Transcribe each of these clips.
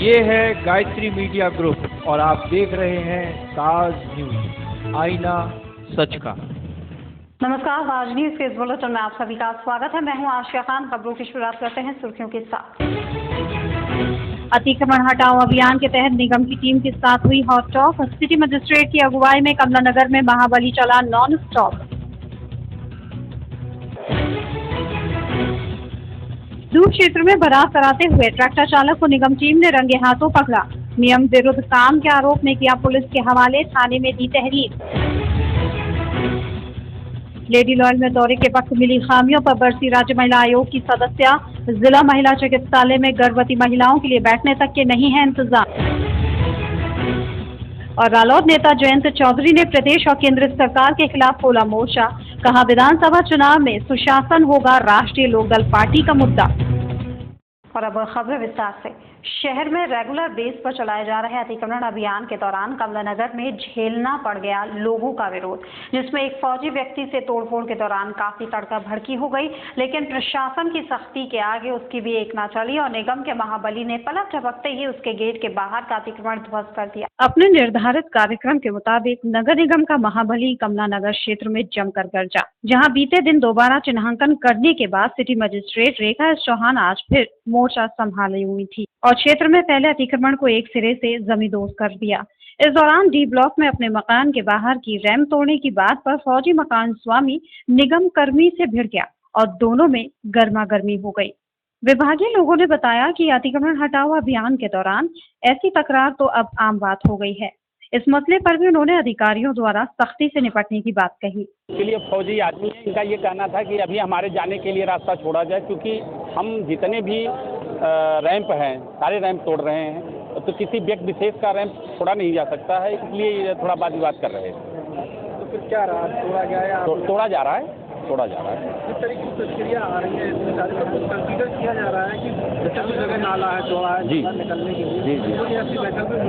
ये है Gayatri media group और आप देख रहे हैं ताज न्यूज, आईना सच का। नमस्कार, ताज न्यूज के इस बुलेटिन में आप सभी का स्वागत है। मैं हूं आशिया खान। खबरों की शुरुआत करते हैं सुर्खियों के साथ। अतिक्रमण हटाओ अभियान के तहत निगम की टीम के साथ हुई हॉट टॉक। सिटी मजिस्ट्रेट की अगुवाई में कमला नगर में महाबली चला नॉन स्टॉप। दूर क्षेत्र में बारात कराते हुए ट्रैक्टर चालक को निगम टीम ने रंगे हाथों पकड़ा। नियम विरुद्ध काम के आरोप में किया पुलिस के हवाले, थाने में दी तहरीर। लेडी लॉयल में दौरे के वक्त मिली खामियों पर बरसी राज्य महिला आयोग की सदस्या। जिला महिला चिकित्सालय में गर्भवती महिलाओं के लिए बैठने तक के नहीं है इंतजाम। और रालोद नेता जयंत चौधरी ने प्रदेश और केंद्र सरकार के खिलाफ खोला मोर्चा। कहा, विधानसभा चुनाव में सुशासन होगा राष्ट्रीय लोकदल पार्टी का मुद्दा। और अब खबर विस्तार से। शहर में रेगुलर बेस पर चलाए जा रहे अतिक्रमण अभियान के दौरान कमला नगर में झेलना पड़ गया लोगों का विरोध, जिसमें एक फौजी व्यक्ति से तोड़फोड़ के दौरान काफी तड़का भड़की हो गई। लेकिन प्रशासन की सख्ती के आगे उसकी भी एक न चली और निगम के महाबली ने पलक झपकते ही उसके गेट के बाहर का अतिक्रमण ध्वस्त कर दिया। अपने निर्धारित कार्यक्रम के मुताबिक नगर निगम का महाबली कमला नगर क्षेत्र में जमकर गरजा, जहाँ बीते दिन दोबारा चिन्हांकन करने के बाद सिटी मजिस्ट्रेट रेखा एस चौहान आज फिर मोर्चा संभाली हुई थी और क्षेत्र में पहले अतिक्रमण को एक सिरे से जमींदोज कर दिया। इस दौरान डी ब्लॉक में अपने मकान के बाहर की रैंप तोड़ने की बात पर फौजी मकान स्वामी निगम कर्मी से भिड़ गया और दोनों में गर्मा गर्मी हो गई। विभागीय लोगों ने बताया कि अतिक्रमण हटाओ अभियान के दौरान ऐसी तकरार तो अब आम बात हो गई है। इस मसले पर भी उन्होंने अधिकारियों द्वारा सख्ती से निपटने की बात कही। के लिए फौजी आदमी है, इनका ये कहना था कि अभी हमारे जाने के लिए रास्ता छोड़ा जाए, क्योंकि हम जितने भी रैंप हैं सारे रैंप तोड़ रहे हैं, तो किसी व्यक्ति विशेष का रैंप छोड़ा नहीं जा सकता है, इसलिए थोड़ा वाद विवाद कर रहे हैं। तो फिर क्या रहा, तोड़ा गया या तोड़ा जा रहा है? तोड़ा जा रहा है। किस तरीके की प्रतिक्रिया आ रही है? इसमें सारे सब कुछ कंसीडर किया जा रहा है कि जैसे भी जगह नाला है, चौड़ा है, जी निकलने के लिए जी तो ऐसी वैकल्पिक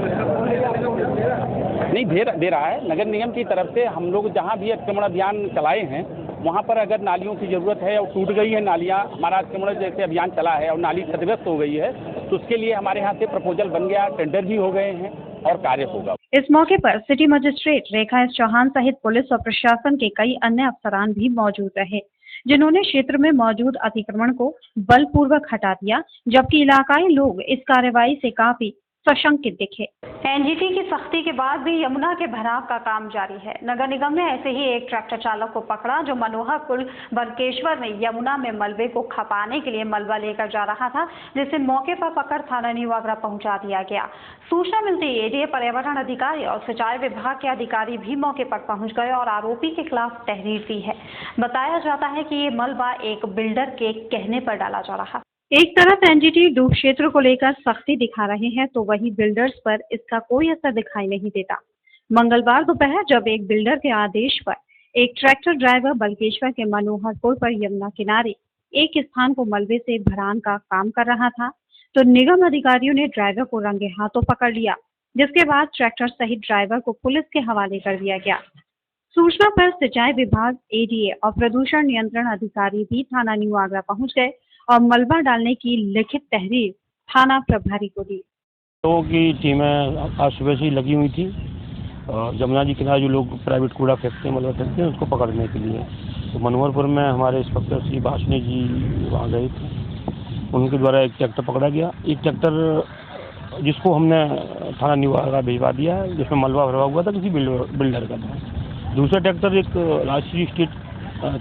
नहीं दे रहा है। नगर निगम की तरफ से हम लोग जहाँ भी अतिक्रमण अभियान चलाए हैं वहाँ पर अगर नालियों की जरूरत है और टूट गई है नालियाँ, हमारा अतिक्रमण जैसे अभियान चला है और नाली क्षतिग्रस्त हो गई है, तो उसके लिए हमारे यहाँ से प्रपोजल बन गया, टेंडर भी हो गए हैं और कार्य होगा। इस मौके पर सिटी मजिस्ट्रेट रेखा एस चौहान सहित पुलिस और प्रशासन के कई अन्य अफसरान भी मौजूद रहे, जिन्होंने क्षेत्र में मौजूद अतिक्रमण को बलपूर्वक हटा दिया, जबकि इलाकाई लोग इस कार्रवाई से काफी सशंकित दिखे। एनजीटी की सख्ती के बाद भी यमुना के भराव का काम जारी है। नगर निगम ने ऐसे ही एक ट्रैक्टर चालक को पकड़ा जो मनोहर पुल बरकेश्वर में यमुना में मलबे को खपाने के लिए मलबा लेकर जा रहा था, जिसे मौके पर पकड़ थाना न्यू आगरा पहुंचा दिया गया। सूचना मिलते ही एडीए पर्यावरण अधिकारी और सिंचाई विभाग के अधिकारी भी मौके पर पहुंच गए और आरोपी के खिलाफ तहरीर दी है। बताया जाता है कि ये मलबा एक बिल्डर के कहने पर डाला जा रहा। एक तरफ एनजीटी डूब क्षेत्र को लेकर सख्ती दिखा रहे हैं, तो वहीं बिल्डर्स पर इसका कोई असर दिखाई नहीं देता। मंगलवार दोपहर जब एक बिल्डर के आदेश पर एक ट्रैक्टर ड्राइवर बलकेश्वर के मनोहरपुर पर यमुना किनारे एक स्थान को मलबे से भरान का काम कर रहा था, तो निगम अधिकारियों ने ड्राइवर को रंगे हाथों पकड़ लिया, जिसके बाद ट्रैक्टर सहित ड्राइवर को पुलिस के हवाले कर दिया गया। सूचना पर सिंचाई विभाग, एडीए और प्रदूषण नियंत्रण अधिकारी भी थाना न्यू आगरा पहुंच गए और मलबा डालने की लिखित तहरीर थाना प्रभारी को दी। लोगों की टीमें आज सुबह से ही लगी हुई थी जमुना जी किनारे जो लोग प्राइवेट कूड़ा फेंकते हैं, मलबा फेंकते हैं, उसको पकड़ने के लिए। तो मनोहरपुर में हमारे इंस्पेक्टर श्री भाषणी जी वहाँ गए थे, उनके द्वारा एक ट्रैक्टर पकड़ा गया। एक ट्रैक्टर जिसको हमने थाना न्यू आगरा भिजवा दिया है, जिसमें मलबा भरा हुआ था, किसी बिल्डर का था। दूसरा ट्रैक्टर एक राजश्री स्टेट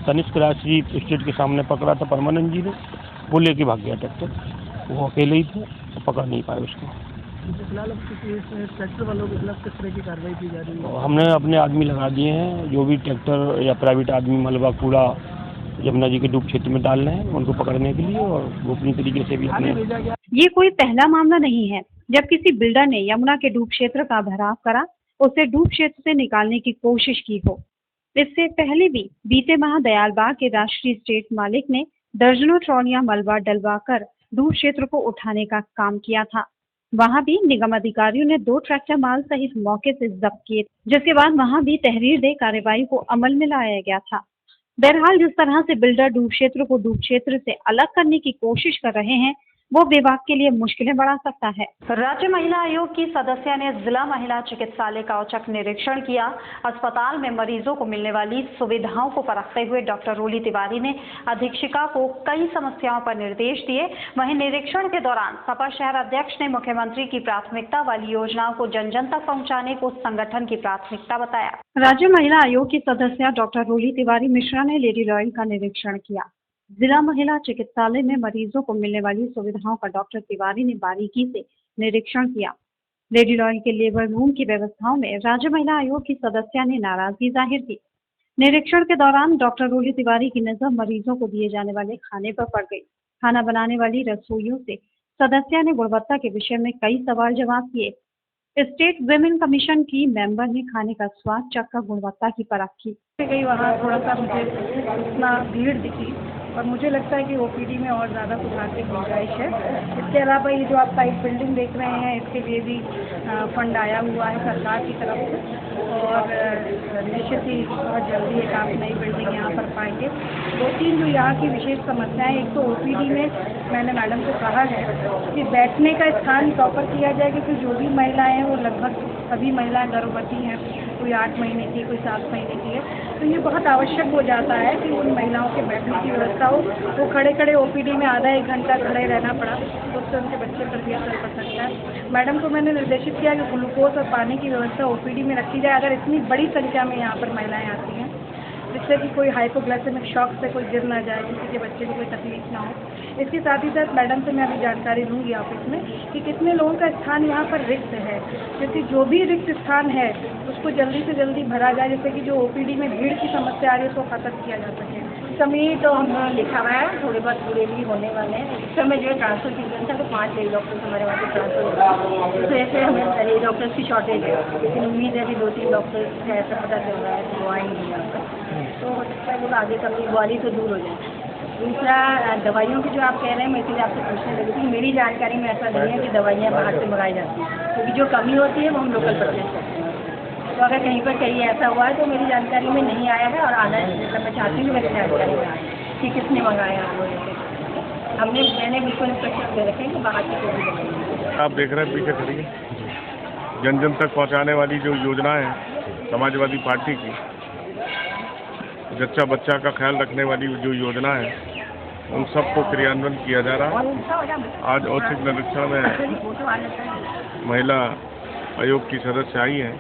तनिष्क राजश्री स्टेट के सामने पकड़ा था परमानंद जी ने, वो लेके भाग गया ट्रैक्टर। वो अकेले ही थे, तो पकड़ नहीं पाए उसको। ट्रैक्टर वालों के खिलाफ किस तरह की कार्रवाई की जा रही है? हमने अपने आदमी लगा दिए हैं, जो भी ट्रैक्टर या प्राइवेट आदमी मलबा कूड़ा यमुना जी के डूब क्षेत्र में डाल रहे हैं, उनको पकड़ने के लिए और गोपनीय तरीके से भी अपने। ये कोई पहला मामला नहीं है जब किसी बिल्डर ने यमुना के डूब क्षेत्र का भराव करा, उसे डूब क्षेत्र से निकालने की कोशिश की हो। इससे पहले भी बीते माह दयालबाग के राष्ट्रीय स्टेट मालिक ने दर्जनों ट्रॉलियां मलबा डलवा कर डूब क्षेत्र को उठाने का काम किया था। वहां भी निगम अधिकारियों ने 2 ट्रैक्टर माल सहित मौके से जब्त किए, जिसके बाद वहां भी तहरीर दे कार्रवाई को अमल में लाया गया था। बहरहाल जिस तरह से बिल्डर डूब क्षेत्र को डूब क्षेत्र से अलग करने की कोशिश कर रहे हैं, वो विभाग के लिए मुश्किलें बढ़ा सकता है। राज्य महिला आयोग की सदस्य ने जिला महिला चिकित्सालय का औचक निरीक्षण किया। अस्पताल में मरीजों को मिलने वाली सुविधाओं को परखते हुए डॉक्टर रोली तिवारी ने अधीक्षिका को कई समस्याओं पर निर्देश दिए। वहीं निरीक्षण के दौरान सपा शहर अध्यक्ष ने मुख्यमंत्री की प्राथमिकता वाली योजनाओं को जन जन तक पहुँचाने को संगठन की प्राथमिकता बताया। राज्य महिला आयोग की सदस्य डॉक्टर रोली तिवारी मिश्रा ने लेडी लॉयल का निरीक्षण किया। जिला महिला चिकित्सालय में मरीजों को मिलने वाली सुविधाओं का डॉक्टर तिवारी ने बारीकी से निरीक्षण किया। लेडी लॉयल के लेबर रूम की व्यवस्थाओं में राज्य महिला आयोग की सदस्य ने नाराजगी जाहिर की। निरीक्षण के दौरान डॉक्टर रोली तिवारी की नजर मरीजों को दिए जाने वाले खाने पर पड़ गई। खाना बनाने वाली रसोइयों से सदस्य ने गुणवत्ता के विषय में कई सवाल जवाब किए। स्टेट विमेन कमीशन की मेंबर ने खाने का स्वाद चखकर गुणवत्ता की परख की। वहाँ थोड़ा सा मुझे इतना भीड़ दिखी और मुझे लगता है कि ओपीडी में और ज़्यादा सुधार की गुंजाइश है। इसके अलावा ये जो आप साइड बिल्डिंग देख रहे हैं, इसके लिए भी फंड आया हुआ है सरकार की तरफ से और निश्चित ही बहुत जल्दी एक आप नई बिल्डिंग यहाँ पर पाएंगे। 2-3 जो यहाँ की विशेष समस्याएं, एक तो ओपीडी में मैंने मैडम को कहा है कि बैठने का स्थान प्रॉपर किया जाए, क्योंकि जो भी महिलाएँ हैं वो लगभग सभी महिलाएँ गर्भवती हैं, कोई 8 महीने की, कोई 7 महीने की है। तो ये बहुत आवश्यक हो जाता है कि उन महिलाओं के बैठने की व्यवस्था हो। वो खड़े खड़े ओपीडी में आधा 1 घंटा खड़े रहना पड़ा तो उससे उनके बच्चे पर भी असर पड़ सकता है। मैडम को मैंने निर्देशित किया कि ग्लूकोज और पानी की व्यवस्था ओपीडी में रखी जाए। अगर इतनी बड़ी संख्या में यहाँ पर महिलाएं आती हैं, जिससे कि कोई हाइपोग्लाइसेमिक शॉक से कोई गिर ना जाए, किसी के बच्चे को कोई तकलीफ ना हो। इसके साथ ही साथ मैडम से मैं अभी जानकारी लूँगी ऑफिस में कि कितने लोगों का स्थान यहाँ पर रिक्त है, क्योंकि जो भी रिक्त स्थान है उसको जल्दी से जल्दी भरा जाए, जैसे कि जो ओपीडी में भीड़ की समस्या आ रही है उसको खत्म किया जा सके। कमी तो हम लिखा हुआ है, थोड़े बहुत पूरे भी होने वाले हैं। इस समय जो है ट्रांसफर सीजन था तो 5 लेडी डॉक्टर्स हमारे वहाँ से ट्रांसफर हुए, इस वजह से हमें लेडी डॉक्टर्स की शॉर्टेज है, लेकिन उम्मीद है कि 2-3 डॉक्टर्स है ऐसा पता चल रहा है तो वो आएंगे यहाँ पर, तो हो सकता है वो आगे कमी ग्वाली तो दूर हो जाए। दूसरा, दवाइयों की जो आप कह रहे हैं, मैं इसलिए आपसे पूछने लगी थी। मेरी जानकारी में ऐसा नहीं है कि दवाइयाँ बाहर से मंगाई जाती हैं, क्योंकि जो कमी होती है वो हम लोकल परचेज करते हैं। तो अगर कहीं पर कहीं ऐसा हुआ है तो मेरी जानकारी में नहीं आया है और आना है, मतलब मैं चाहती हूँ मेरी जानकारी में आए कि किसने मंगाया है। मैंने बिल्कुल इंस्ट्रक्शन दे रखे हैं कि बाहर की कोई दवाई। आप देख रहे हैं पीछे खड़ी है जन जन तक पहुंचाने वाली जो योजना है समाजवादी पार्टी की, जच्चा बच्चा का ख्याल रखने वाली जो योजना है, उन सबको क्रियान्वयन किया जा रहा है। आज औचक निरीक्षण में महिला आयोग की सदस्य आई हैं।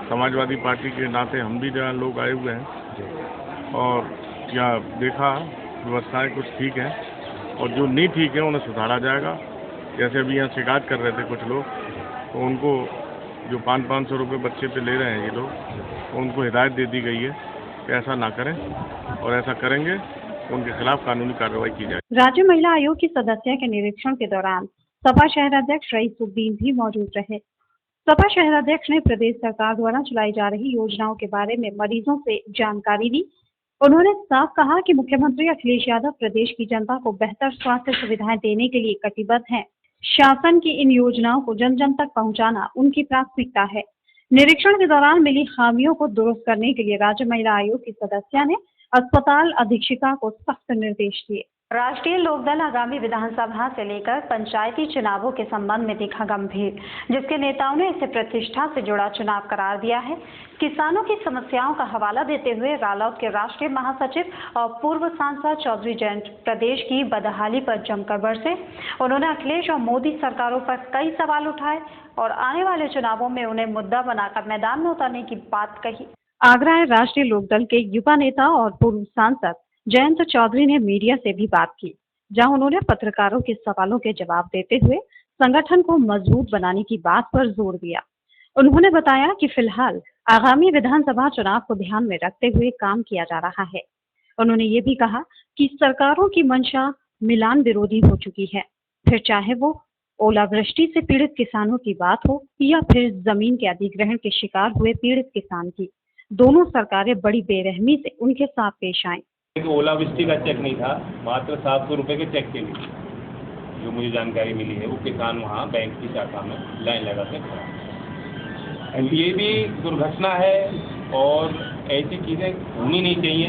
समाजवादी पार्टी के नाते हम भी जहाँ लोग आए हुए हैं और यहाँ देखा व्यवस्थाएं कुछ ठीक हैं और जो नहीं ठीक है उन्हें सुधारा जाएगा। जैसे अभी यहाँ शिकायत कर रहे थे कुछ लोग, तो उनको जो 500-500 रुपये बच्चे पे ले रहे हैं ये लोग, तो उनको हिदायत दे दी गई है कि ऐसा ना करें और ऐसा करेंगे तो उनके खिलाफ कानूनी कार्रवाई की जाए। राज्य महिला आयोग की सदस्य के निरीक्षण के दौरान सपा शहर अध्यक्ष रईसुद्दीन भी मौजूद रहे। सपा शहर अध्यक्ष ने प्रदेश सरकार द्वारा चलाई जा रही योजनाओं के बारे में मरीजों से जानकारी दी। उन्होंने साफ कहा कि मुख्यमंत्री अखिलेश यादव प्रदेश की जनता को बेहतर स्वास्थ्य सुविधाएं देने के लिए कटिबद्ध हैं। शासन की इन योजनाओं को जन जन तक पहुंचाना उनकी प्राथमिकता है। निरीक्षण के दौरान मिली खामियों को दुरुस्त करने के लिए राज्य महिला आयोग की सदस्य ने अस्पताल अधीक्षिका को सख्त निर्देश दिए। राष्ट्रीय लोकदल आगामी विधानसभा से लेकर पंचायती चुनावों के संबंध में दिखा गंभीर, जिसके नेताओं ने इसे प्रतिष्ठा से जुड़ा चुनाव करार दिया है। किसानों की समस्याओं का हवाला देते हुए रालोद के राष्ट्रीय महासचिव और पूर्व सांसद चौधरी जयंत प्रदेश की बदहाली पर जमकर बरसे। उन्होंने अखिलेश और मोदी सरकारों पर कई सवाल उठाए और आने वाले चुनावों में उन्हें मुद्दा बनाकर मैदान में उतारने की बात कही। आगरा राष्ट्रीय लोकदल के युवा नेता और पूर्व सांसद जयंत चौधरी ने मीडिया से भी बात की, जहां उन्होंने पत्रकारों के सवालों के जवाब देते हुए संगठन को मजबूत बनाने की बात पर जोर दिया। उन्होंने बताया कि फिलहाल आगामी विधानसभा चुनाव को ध्यान में रखते हुए काम किया जा रहा है। उन्होंने ये भी कहा कि सरकारों की मंशा मिलान विरोधी हो चुकी है, फिर चाहे वो ओलावृष्टि से पीड़ित किसानों की बात हो या फिर जमीन के अधिग्रहण के शिकार हुए पीड़ित किसान की। दोनों सरकारें बड़ी बेरहमी से उनके साथ पेश आईं। ओलावृष्टि का चेक नहीं था, मात्र 700 रुपये के चेक के लिए जो मुझे जानकारी मिली है, वो किसान वहाँ बैंक की शाखा में लाइन लगा के खड़ा। ये भी दुर्घटना है और ऐसी चीज़ें होनी नहीं चाहिए।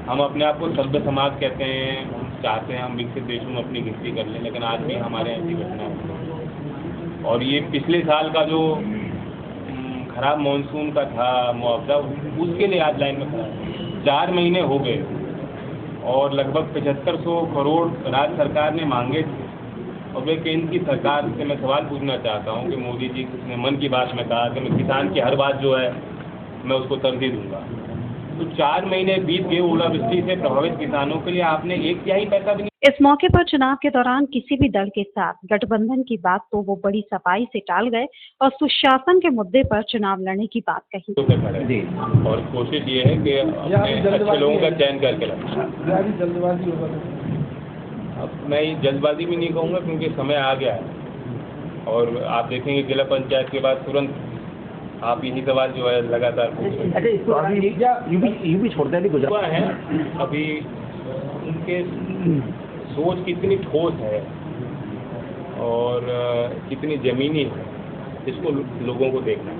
हम अपने आप को सभ्य समाज कहते हैं, चाहते हैं हम विकसित देशों में अपनी गिनती कर लें, लेकिन आज भी हमारे यहाँ ऐसी घटना है। और ये पिछले साल का जो खराब मानसून का था मुआवजा, उसके लिए आज लाइन में खड़ा है। 4 महीने हो गए और लगभग 7500 करोड़ राज्य सरकार ने मांगे थे। और वे केंद्र की सरकार से मैं सवाल पूछना चाहता हूं कि मोदी जी ने मन की बात में कहा कि मैं किसान की हर बात जो है मैं उसको तरजीह दूंगा। तो 4 महीने बीत गए, ओलावृष्टि से प्रभावित किसानों के लिए आपने 1/3 पैसा भी नहीं। इस मौके पर चुनाव के दौरान किसी भी दल के साथ गठबंधन की बात तो वो बड़ी सफाई से टाल गए और सुशासन के मुद्दे पर चुनाव लड़ने की बात कही। जी। और कोशिश ये है कि अपने अच्छे लोगों का चयन करके लड़ें। जल्दबाजी होगा। अब मैं ये जल्दबाजी भी नहीं कहूँगा क्योंकि समय आ गया है और आप देखेंगे जिला पंचायत के बाद तुरंत आप यही सवाल जो है लगातार पूछ रहे हैं। इसको अभी यूपी छोड़ते हैं गुजरात है अभी उनके सोच कितनी ठोस है और कितनी जमीनी है, इसको लोगों को देखना है।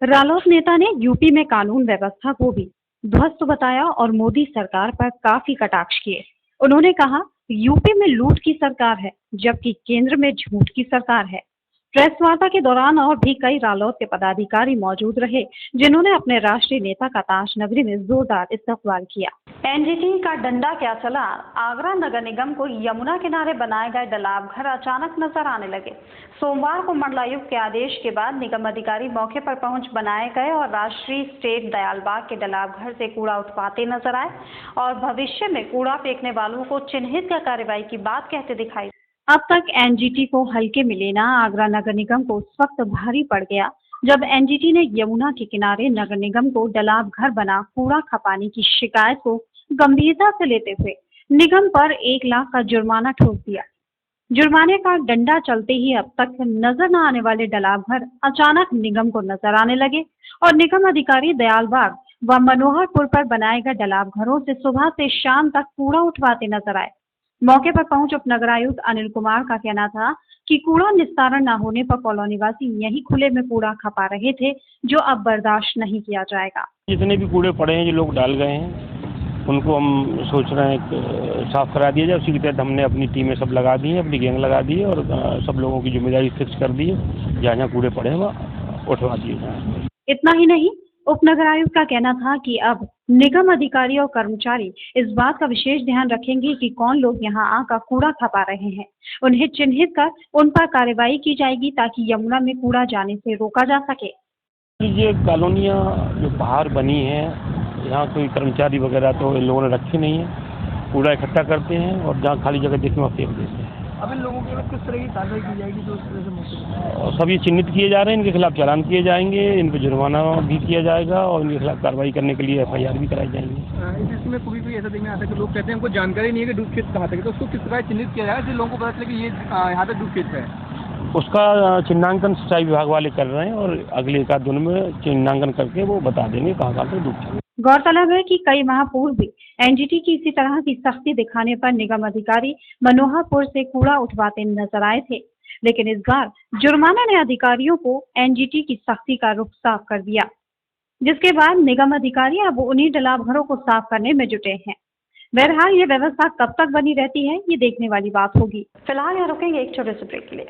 रालोद नेता ने यूपी में कानून व्यवस्था को भी ध्वस्त बताया और मोदी सरकार पर काफी कटाक्ष किए। उन्होंने कहा यूपी में लूट की सरकार है जबकि केंद्र में झूठ की सरकार है। प्रेस वार्ता के दौरान और भी कई रालोद के पदाधिकारी मौजूद रहे जिन्होंने अपने राष्ट्रीय नेता का ताज नगरी में जोरदार इस्तकबाल किया। एनजीटी का डंडा क्या चला, आगरा नगर निगम को यमुना किनारे बनाए गए डलाव घर अचानक नजर आने लगे। सोमवार को मंडलायुक्त के आदेश के बाद निगम अधिकारी मौके पर पहुंच बनाए गए और राष्ट्रीय स्टेट दयालबाग के डलाव घर से कूड़ा उठवाते नजर आए और भविष्य में कूड़ा फेंकने वालों को चिन्हित कर कार्रवाई की बात कहते दिखाई। अब तक एनजीटी को हल्के में लेना आगरा नगर निगम को उस वक्त भारी पड़ गया जब एनजीटी ने यमुना के किनारे नगर निगम को डलाव घर बना कूड़ा खपाने की शिकायत को गंभीरता से लेते हुए निगम पर 1 लाख का जुर्माना ठोक दिया। जुर्माने का डंडा चलते ही अब तक नजर न आने वाले डलाव घर अचानक निगम को नजर आने लगे और निगम अधिकारी दयालबाग व मनोहरपुर पर बनाए गए डलाव घरों से सुबह से शाम तक कूड़ा उठवाते नजर आए। मौके पर पहुंच उपनगरायुक्त अनिल कुमार का कहना था कि कूड़ा निस्तारण न होने पर कॉलोनीवासी यहीं खुले में कूड़ा खपा रहे थे, जो अब बर्दाश्त नहीं किया जाएगा। जितने भी कूड़े पड़े हैं जो लोग डाल गए हैं उनको हम सोच रहे हैं कि साफ करा दिया जाए। उसी के तहत हमने अपनी टीमें सब लगा दी है, अपनी गैंग लगा दी है और सब लोगों की जिम्मेदारी फिक्स कर दी है। जहाँ जहाँ कूड़े पड़े हैं वह उठवा दिए जाए। इतना ही नहीं, उपनगर आयुक्त का कहना था कि अब निगम अधिकारी और कर्मचारी इस बात का विशेष ध्यान रखेंगे कि कौन लोग यहां आकर कूड़ा खपा रहे हैं। उन्हें चिन्हित कर उन पर कार्रवाई की जाएगी ताकि यमुना में कूड़ा जाने से रोका जा सके। ये कॉलोनियाँ जो बाहर बनी हैं यहाँ कोई कर्मचारी वगैरह तो इन लोगों ने रखे नहीं है, कूड़ा इकट्ठा करते हैं और जहाँ खाली जगह देखने वहाँ फेंक देते हैं। अब इन लोगों के खिलाफ किस तरह की कार्रवाई की जाएगी जो इस तरह से मौके और सब ये चिन्हित किए जा रहे हैं, इनके खिलाफ चालान किए जाएंगे, इन पर जुर्माना भी किया जाएगा और इनके खिलाफ कार्रवाई करने के लिए FIR भी कराई जाएंगी। इसमें कोई ऐसा देखने आता है कि लोग कहते हैं हमको जानकारी नहीं है कि डूब खेत कहाँ तक है, तो उसको किस तरह चिन्हित किया जाएगा जिन लोगों को पता चले कि ये यहाँ तक डूब खेत है? उसका चिन्हांकन सिंचाई विभाग वाले कर रहे हैं और अगले 1 आध दिन में चिन्हांकन करके वो बता देंगे कहाँ कहाँ तक डूब खेत। गौरतलब है कि कई माह पूर्व भी एनजीटी की इसी तरह की सख्ती दिखाने पर निगम अधिकारी मनोहरपुर से कूड़ा उठवाते नजर आए थे, लेकिन इस बार जुर्माना ने अधिकारियों को एनजीटी की सख्ती का रुख साफ कर दिया, जिसके बाद निगम अधिकारी अब उन्हीं डलाव घरों को साफ करने में जुटे हैं। बहरहाल ये व्यवस्था कब तक बनी रहती है ये देखने वाली बात होगी। फिलहाल यहाँ रुकेंगे एक छोटे से ब्रेक के लिए।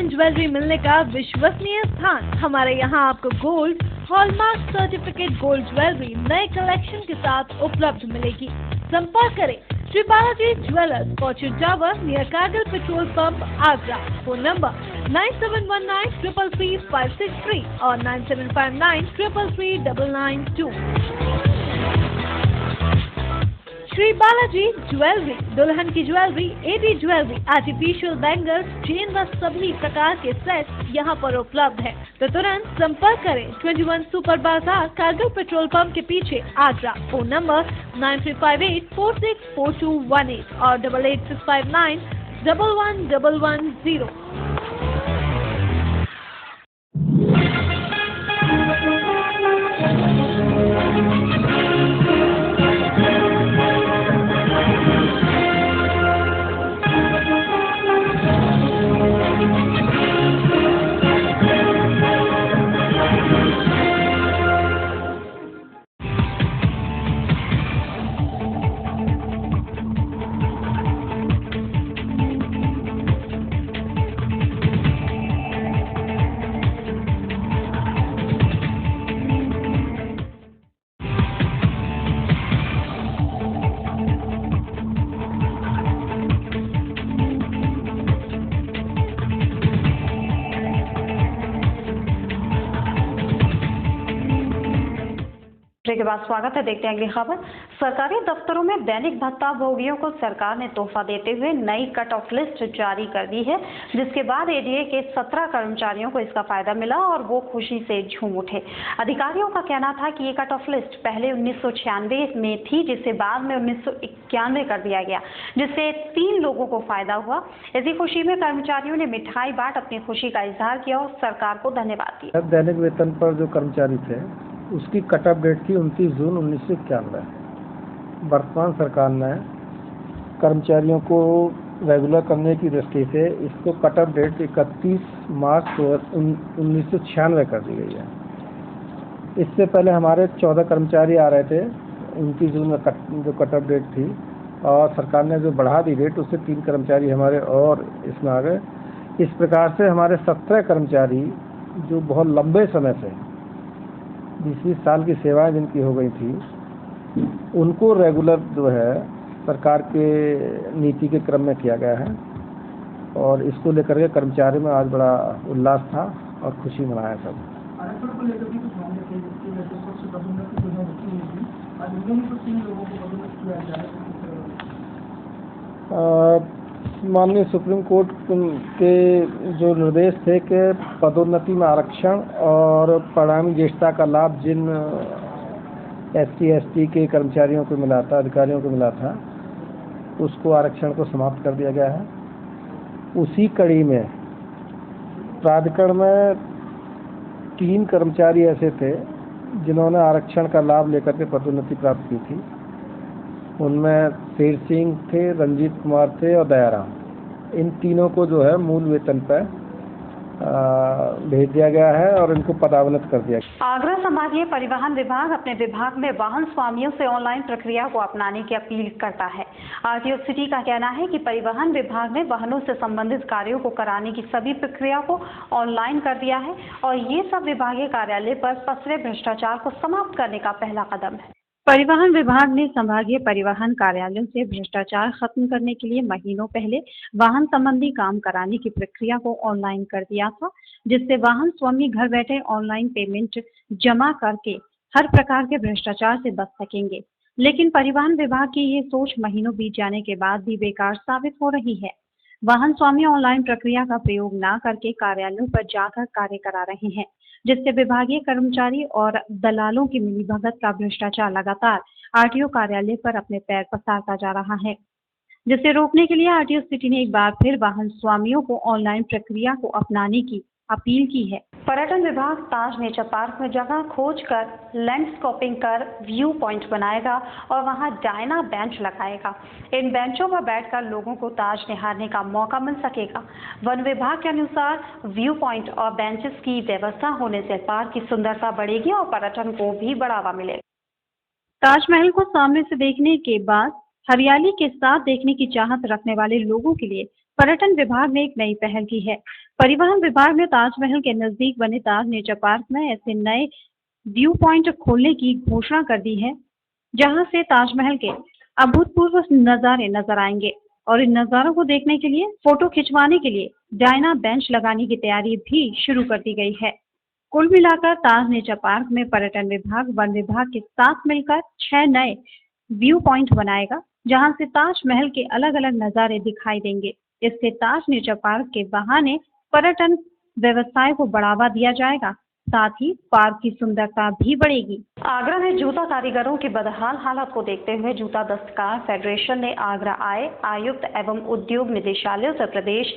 ज्वेलरी मिलने का विश्वसनीय स्थान। हमारे यहाँ आपको gold hallmark certificate gold jewellery नए कलेक्शन के साथ उपलब्ध मिलेगी। संपर्क करें Shri Balaji jewellers, fortune tower near Kargil petrol pump, Agra. Phone number 9719333563 और 9759333992। श्री बालाजी ज्वेलरी, दुल्हन की jewellery, AD jewellery, artificial bangles, chain व सभी प्रकार के सेट यहाँ पर उपलब्ध है। तो तुरंत संपर्क करें 21 सुपर बाजार, कारगिल पेट्रोल पंप के पीछे, आगरा। फोन नंबर 9358464218 और 8865911110। के बाद स्वागत है। देखते हैं अगली खबर। सरकारी दफ्तरों में दैनिक भत्ता भोगियों को सरकार ने तोहफा देते हुए नई कट ऑफ लिस्ट जारी कर दी है, जिसके बाद एडीए के 17 कर्मचारियों को इसका फायदा मिला और वो खुशी से झूम उठे। अधिकारियों का कहना था कि ये कट ऑफ लिस्ट पहले 1996 में थी, जिसे बाद में 1991 कर दिया गया, जिससे 3 लोगों को फायदा हुआ। इसी खुशी में कर्मचारियों ने मिठाई बांट अपनी खुशी का इजहार किया और सरकार को धन्यवाद दिया। दैनिक वेतन पर जो कर्मचारी थे उसकी कट ऑफ डेट थी 29 जून 1991। वर्तमान सरकार ने कर्मचारियों को रेगुलर करने की दृष्टि से इसको कट ऑफ डेट 31 मार्च 1996 कर दी गई है। इससे पहले हमारे 14 कर्मचारी आ रहे थे 29 जून में जो कट ऑफ डेट थी, और सरकार ने जो बढ़ा दी डेट उससे 3 कर्मचारी हमारे और इसमें आ गए। इस प्रकार से हमारे 17 कर्मचारी जो बहुत लंबे समय से 20 साल की सेवाएं जिनकी हो गई थी, उनको रेगुलर जो है सरकार के नीति के क्रम में किया गया है, और इसको लेकर के कर्मचारी में आज बड़ा उल्लास था और खुशी मनाया सब। माननीय सुप्रीम कोर्ट के जो निर्देश थे कि पदोन्नति में आरक्षण और परिणामी ज्येष्ठता का लाभ जिन SC/ST के कर्मचारियों को मिला था, अधिकारियों को मिला था, उसको आरक्षण को समाप्त कर दिया गया है। उसी कड़ी में प्राधिकरण में 3 कर्मचारी ऐसे थे जिन्होंने आरक्षण का लाभ लेकर के पदोन्नति प्राप्त की थी। उनमें शेर सिंह थे, रंजीत कुमार थे और दयाराम। इन तीनों को जो है मूल वेतन पर भेज दिया गया है और इनको पदावनत कर दिया गया। आगरा संभागीय परिवहन विभाग अपने विभाग में वाहन स्वामियों से ऑनलाइन प्रक्रिया को अपनाने की अपील करता है। आरटीओ सिटी का कहना है कि परिवहन विभाग ने वाहनों से संबंधित कार्यों को कराने की सभी प्रक्रिया को ऑनलाइन कर दिया है और ये सब विभागीय कार्यालय पर पसरे भ्रष्टाचार को समाप्त करने का पहला कदम है। परिवहन विभाग ने संभागीय परिवहन कार्यालयों से भ्रष्टाचार खत्म करने के लिए महीनों पहले वाहन संबंधी काम कराने की प्रक्रिया को ऑनलाइन कर दिया था, जिससे वाहन स्वामी घर बैठे ऑनलाइन पेमेंट जमा करके हर प्रकार के भ्रष्टाचार से बच सकेंगे। लेकिन परिवहन विभाग की ये सोच महीनों बीत जाने के बाद भी बेकार साबित हो रही है। वाहन स्वामी ऑनलाइन प्रक्रिया का प्रयोग न करके कार्यालयों पर जाकर कार्य करा रहे हैं, जिससे विभागीय कर्मचारी और दलालों की मिलीभगत का भ्रष्टाचार लगातार आरटीओ कार्यालय पर अपने पैर पसारता जा रहा है, जिसे रोकने के लिए आरटीओ सिटी ने एक बार फिर वाहन स्वामियों को ऑनलाइन प्रक्रिया को अपनाने की अपील की है। पर्यटन विभाग ताज नेचर पार्क में जगह खोजकर लैंडस्केपिंग कर व्यू पॉइंट बनाएगा और वहां डायना बेंच लगाएगा। इन बेंचों पर बैठकर लोगों को ताज निहारने का मौका मिल सकेगा। वन विभाग के अनुसार व्यू पॉइंट और बेंचेस की व्यवस्था होने से पार्क की सुंदरता बढ़ेगी और पर्यटन को भी बढ़ावा मिलेगा। ताजमहल को सामने से देखने के बाद हरियाली के साथ देखने की चाहत रखने वाले लोगों के लिए पर्यटन विभाग ने एक नई पहल की है। परिवहन विभाग ने ताजमहल के नजदीक बने ताज नेचर पार्क में ऐसे नए व्यू पॉइंट खोलने की घोषणा कर दी है, जहां से ताजमहल के अभूतपूर्व नजारे नजर आएंगे और इन नजारों को देखने के लिए फोटो खिंचवाने के लिए डायना बेंच लगाने की तैयारी भी शुरू कर दी गई है। कुल मिलाकर ताज नेचर पार्क में पर्यटन विभाग वन विभाग के साथ मिलकर 6 नए व्यू पॉइंट बनाएगा, जहां से ताजमहल के अलग अलग नजारे दिखाई देंगे। इससे ताज नेचर पार्क के बहाने पर्यटन व्यवसाय को बढ़ावा दिया जाएगा, साथ ही पार्क की सुंदरता भी बढ़ेगी। आगरा में जूता कारीगरों की बदहाल हालत को देखते हुए जूता दस्तकार फेडरेशन ने आगरा आए आयुक्त एवं उद्योग निदेशालय उत्तर प्रदेश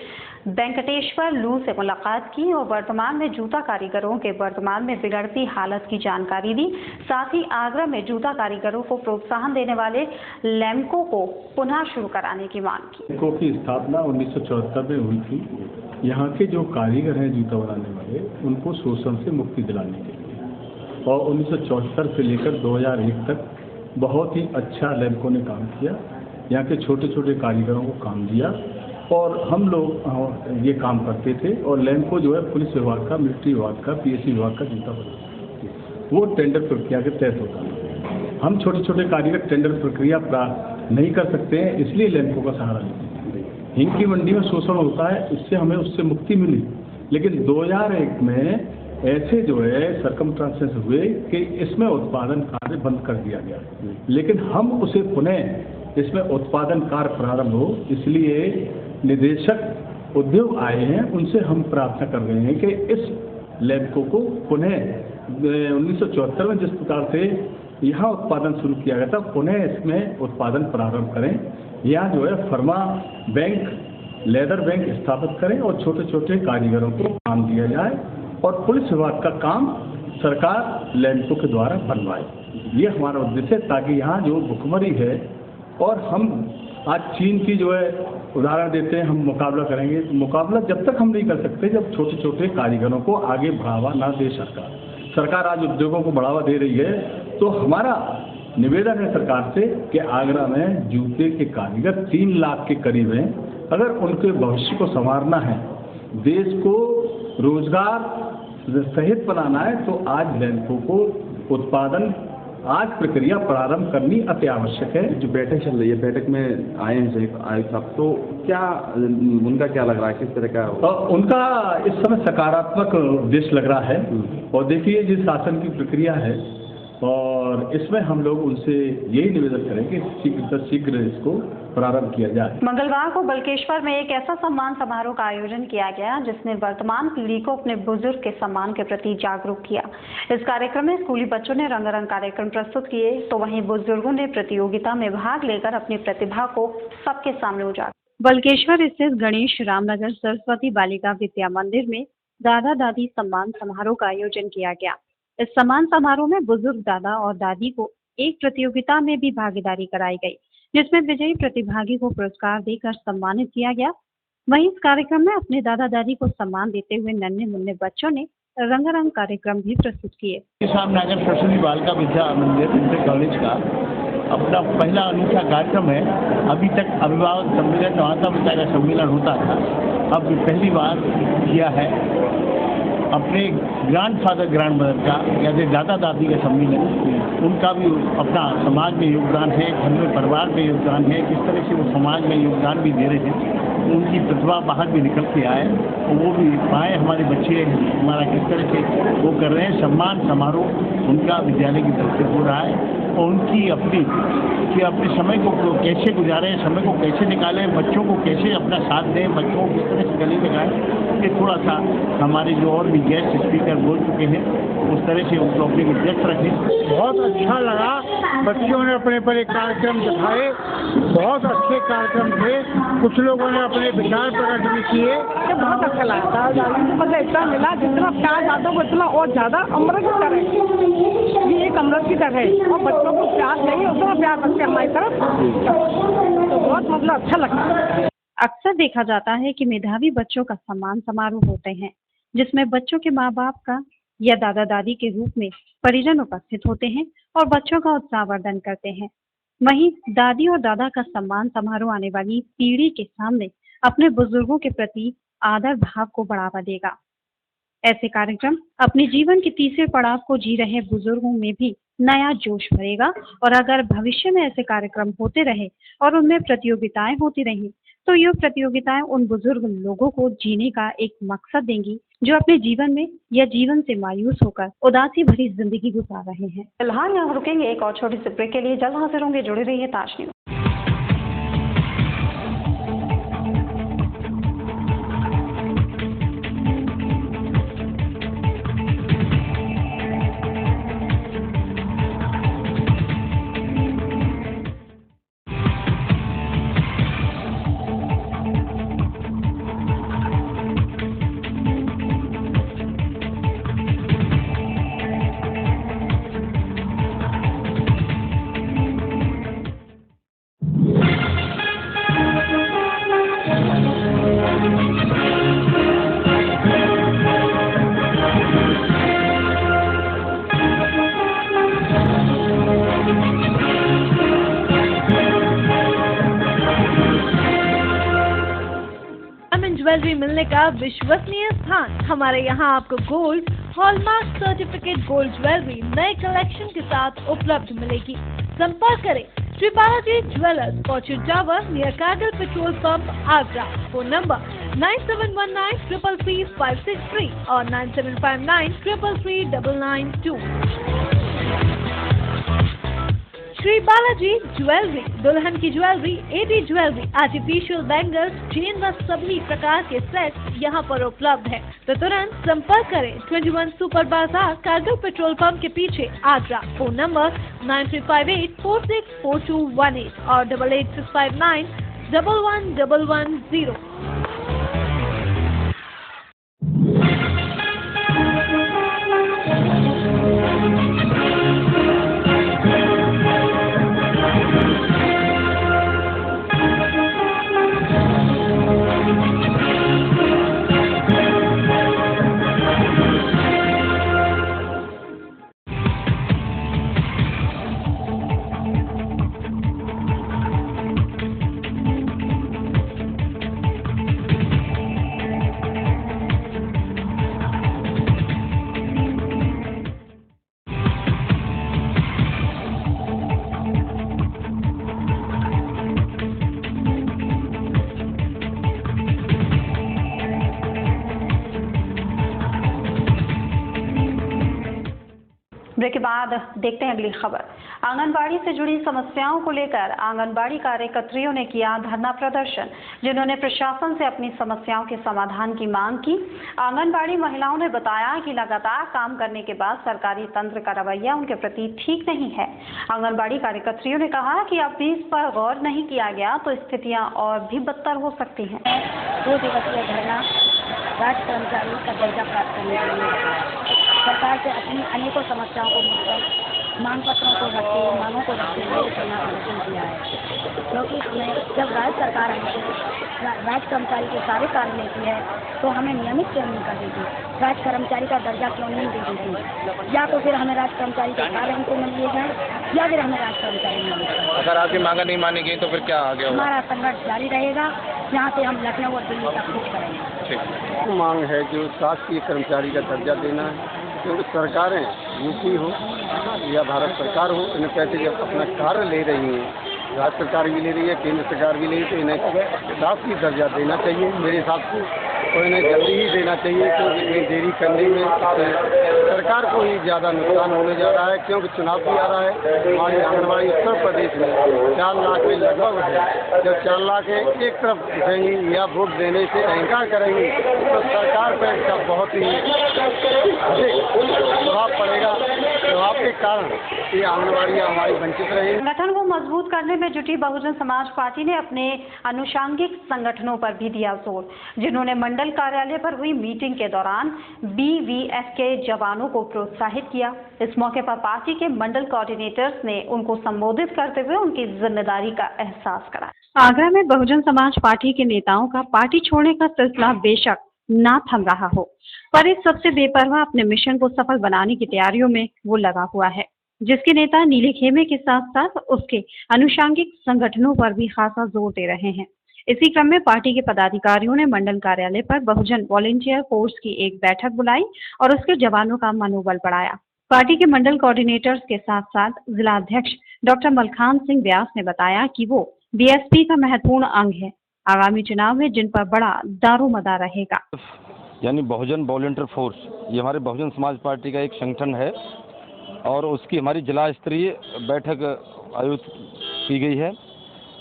वेंकटेश्वर लू से मुलाकात की और वर्तमान में जूता कारीगरों के वर्तमान में बिगड़ती हालत की जानकारी दी। साथ ही आगरा में जूता कारीगरों को प्रोत्साहन देने वाले लैम्को को पुनः शुरू कराने की मांग की। लैम्को की स्थापना 1974 में हुई थी। यहाँ के जो कारीगर हैं जूता बनाने वाले, उनको शोषण से मुक्ति दिलाने के लिए, और 1974 से लेकर 2001 तक बहुत ही अच्छा लैम्को ने काम किया। यहाँ के छोटे छोटे कारीगरों को काम दिया और हम लोग ये काम करते थे। और लैम्को जो है पुलिस विभाग का, मिलिट्री विभाग का, पीएससी विभाग का जूता बनाता है, वो टेंडर प्रक्रिया के तहत होता है। हम छोटे छोटे कारीगर टेंडर प्रक्रिया प्राप्त नहीं कर सकते हैं, इसलिए लैम्को का सहारा लेते हैं। हिंग की मंडी में शोषण होता है, इससे हमें उससे मुक्ति मिली। लेकिन 2001 में ऐसे जो है सर्कमस्टांसेस हुए कि इसमें उत्पादन कार्य बंद कर दिया गया, लेकिन हम उसे पुनः इसमें उत्पादन कार्य प्रारंभ हो, इसलिए निदेशक उद्योग आए हैं, उनसे हम प्रार्थना कर रहे हैं कि इस लैम्को को पुनः 1974 में जिस प्रकार से यहाँ उत्पादन शुरू किया गया था, पुनः इसमें उत्पादन प्रारंभ करें। यहाँ जो है फर्मा बैंक, लेदर बैंक स्थापित करें और छोटे छोटे कारीगरों को काम दिया जाए और पुलिस विभाग का काम सरकार लैम्को के द्वारा बनवाए। ये हमारा उद्देश्य है, ताकि यहाँ जो भुखमरी है, और हम आज चीन की जो है उदाहरण देते हैं, हम मुकाबला करेंगे। मुकाबला जब तक हम नहीं कर सकते जब छोटे छोटे कारीगरों को आगे बढ़ावा ना दे सरकार आज उद्योगों को बढ़ावा दे रही है। तो हमारा निवेदन है सरकार से कि आगरा में जूते के कारीगर 3 लाख के करीब हैं। अगर उनके भविष्य को संवारना है, देश को रोजगार सहित बनाना है, तो आज लैम्को को उत्पादन आज प्रक्रिया प्रारंभ करनी अति आवश्यक है। जो बैठक चल रही है, बैठक में आए हैं आयुक्त साहब, तो क्या उनका क्या लग रहा है, किस तरह का? उनका इस समय सकारात्मक उद्देश्य लग रहा है। और देखिए, जिस शासन की प्रक्रिया है, और इसमें हम लोग उनसे यही निवेदन करेंगे शीघ्र से शीघ्र इसको प्रारंभ किया जाए। मंगलवार को बल्केश्वर में एक ऐसा सम्मान समारोह का आयोजन किया गया जिसने वर्तमान पीढ़ी को अपने बुजुर्ग के सम्मान के प्रति जागरूक किया। इस कार्यक्रम में स्कूली बच्चों ने रंगारंग कार्यक्रम प्रस्तुत किए, तो वहीं बुजुर्गों ने प्रतियोगिता में भाग लेकर अपनी प्रतिभा को सबके सामने उजागर। बल्केश्वर स्थित गणेश रामनगर सरस्वती बालिका विद्या मंदिर में दादा दादी सम्मान समारोह का आयोजन किया गया। इस सम्मान समारोह में बुजुर्ग दादा और दादी को एक प्रतियोगिता में भी भागीदारी कराई गई, जिसमें विजयी प्रतिभागी को पुरस्कार देकर सम्मानित किया गया। वहीं इस कार्यक्रम में अपने दादा दादी को सम्मान देते हुए नन्हे मुन्ने बच्चों ने रंगारंग कार्यक्रम भी प्रस्तुत किए। रामनगर सरस्वती बालिका विद्या मंदिर इंटर कॉलेज का अपना पहला अनूठा कार्यक्रम है। अभी तक अभिभावक सम्मेलन, माता पिता का सम्मेलन होता था, अब पहली बार किया है। अपने ग्रैंडफादर ग्रैंडमदर का, जैसे दादा दादी का सम्मेलन, उनका भी अपना समाज में योगदान है, घर में परिवार में योगदान है, किस तरह से वो समाज में योगदान भी दे रहे हैं, उनकी प्रतिभा बाहर भी निकल के आए और वो भी पाए हमारे बच्चे हमारा किस तरह से वो कर रहे हैं। सम्मान समारोह उनका विद्यालय की तरफ से हो रहा है और उनकी अपने समय को कैसे गुजारें, समय को कैसे निकालें, बच्चों को कैसे अपना साथ दें, बच्चों को किस तरह से गले लगाएं, ये थोड़ा सा हमारे जो और भी गेस्ट स्पीकर बोल चुके हैं उस तरह से उनको अपने व्यक्त रखें। बहुत अच्छा लगा, बच्चों ने अपने पर एक कार्यक्रम दिखाए, बहुत अच्छे कार्यक्रम थे। कुछ लोगों ने अपने विचार प्रकट भी किए, बहुत अच्छा लगा। मतलब इतना मिला, जितना प्यार दादों को इतना और ज्यादा अमृत की तरह, ये एक अमृत की तरह है और बच्चों को प्यार नहीं उतना प्यार बच्चे हमारी तरफ, तो बहुत मतलब अच्छा लगता। अक्सर देखा जाता है कि मेधावी बच्चों का सम्मान समारोह होते हैं, जिसमें बच्चों के माँ बाप का या दादा दादी के रूप में परिजन उपस्थित होते हैं और बच्चों का उत्साहवर्धन करते हैं। वहीं दादी और दादा का सम्मान समारोह आने वाली पीढ़ी के सामने अपने बुजुर्गों के प्रति आदर भाव को बढ़ावा देगा। ऐसे कार्यक्रम अपने जीवन के तीसरे पड़ाव को जी रहे बुजुर्गों में भी नया जोश भरेगा और अगर भविष्य में ऐसे कार्यक्रम होते रहे और उनमें प्रतियोगिताएं होती रही तो ये प्रतियोगिताएं उन बुजुर्ग लोगों को जीने का एक मकसद देंगी जो अपने जीवन में या जीवन से मायूस होकर उदासी भरी जिंदगी गुजार रहे हैं। फिलहाल यहाँ रुकेंगे एक और छोटी सी ब्रेक के लिए, जल्द हाजिर होंगे, जुड़े रहिए ताज न्यूज। ज्वेलरी मिलने का विश्वसनीय स्थान। हमारे यहाँ आपको gold, hallmark certificate gold jewellery नए कलेक्शन के साथ उपलब्ध मिलेगी। संपर्क करें Shri Balaji jewellers, fortune tower near Kargil petrol pump, Agra. Phone number 9719333563 और 9759333992। श्री बालाजी ज्वेलरी, दुल्हन की jewellery, AD jewellery, artificial bangles, chain व सभी प्रकार के सेट यहाँ पर उपलब्ध है। तो तुरंत संपर्क करें 21 सुपर बाजार, कारगिल पेट्रोल पंप के पीछे, आगरा। फोन नंबर 9358464218 और 8865911110। ब्रेक के बाद देखते हैं अगली खबर। आंगनबाड़ी से जुड़ी समस्याओं को लेकर आंगनबाड़ी कार्यकर्त्रियों ने किया धरना प्रदर्शन, जिन्होंने प्रशासन से अपनी समस्याओं के समाधान की मांग की। आंगनबाड़ी महिलाओं ने बताया कि लगातार काम करने के बाद सरकारी तंत्र का रवैया उनके प्रति ठीक नहीं है। आंगनबाड़ी कार्यकर्त्रियों ने कहा कि अब भी इस पर गौर नहीं किया गया तो स्थितियाँ और भी बदतर हो सकती हैं। 2 दिवसीय धरना राज्य कर्मचारी का दर्जा प्राप्त करने के लिए सरकार से अपनी अनेकों समस्याओं को मिलकर मांग पत्रों को रखते मांगों को रखते हुए धरना प्रदर्शन किया है, क्योंकि हमें जब राज्य सरकार हमसे राज्य कर्मचारी के सारे कार्य लेती है तो हमें नियमित क्यों नहीं कर देती, राज्य कर्मचारी का दर्जा क्यों नहीं दे देती, या तो फिर हमें राज्य कर्मचारी के कार्य हमको मिल लिए जाए या फिर हमें राज्य कर्मचारी मिल जाए। अगर आपकी मांगा नहीं मानेगी तो फिर क्या आगे होगा? हमारा संघर्ष जारी रहेगा, यहाँ से हम लखनऊ और दिल्ली तक कुछ करेंगे। मांग है जो शासकीय कर्मचारी का दर्जा देना है, क्योंकि सरकारें यूपी हो या भारत सरकार हो, इन्हें पैसे जब अपना कार्य ले रही हैं, राज्य सरकार भी ले रही है, केंद्र सरकार भी ले रही है, तो इन्हें शासकीय दर्जा देना चाहिए मेरे हिसाब से, तो इन्हें जल्दी ही देना चाहिए, क्योंकि इतनी देरी करने में सरकार को ही ज़्यादा नुकसान होने जा रहा है, क्योंकि चुनाव भी आ रहा है। हमारी आंगनबाड़ी उत्तर प्रदेश में 4 लाख में लगभग है, जब 4 लाख एक तरफ उठेंगी या वोट देने से अहंकार करेंगी तो सरकार पर इसका बहुत ही प्रभाव पड़ेगा, प्रभाव के कारण ये आंगनबाड़ी हमारी वंचित रहेगी। संगठन को मजबूत करने में जुटी बहुजन समाज पार्टी ने अपने अनुषांगिक संगठनों पर भी दिया जोर, जिन्होंने मंडल कार्यालय पर हुई मीटिंग के दौरान BVF के जवानों को प्रोत्साहित किया। इस मौके पर पार्टी के मंडल कोऑर्डिनेटर्स ने उनको संबोधित करते हुए उनकी जिम्मेदारी का एहसास कराया। आगरा में बहुजन समाज पार्टी के नेताओं का पार्टी छोड़ने का सिलसिला बेशक ना थम रहा हो, पर इस सबसे बेपरवाह अपने मिशन को सफल बनाने की तैयारियों में वो लगा हुआ है, जिसके नेता नीले खेमे के साथ साथ उसके अनुषांगिक संगठनों पर भी खासा जोर दे रहे हैं। इसी क्रम में पार्टी के पदाधिकारियों ने मंडल कार्यालय पर बहुजन वॉलेंटियर फोर्स की एक बैठक बुलाई और उसके जवानों का मनोबल बढ़ाया। पार्टी के मंडल कोऑर्डिनेटर्स के साथ साथ जिलाध्यक्ष डॉक्टर मलखान सिंह व्यास ने बताया कि वो BSP का महत्वपूर्ण अंग है। आगामी चुनाव में जिन पर बड़ा दारोमदार रहेगा। यानी बहुजन वॉलंटियर फोर्स, ये हमारे बहुजन समाज पार्टी का एक संगठन है और उसकी हमारी जिला स्तरीय बैठक आयोजित की गई है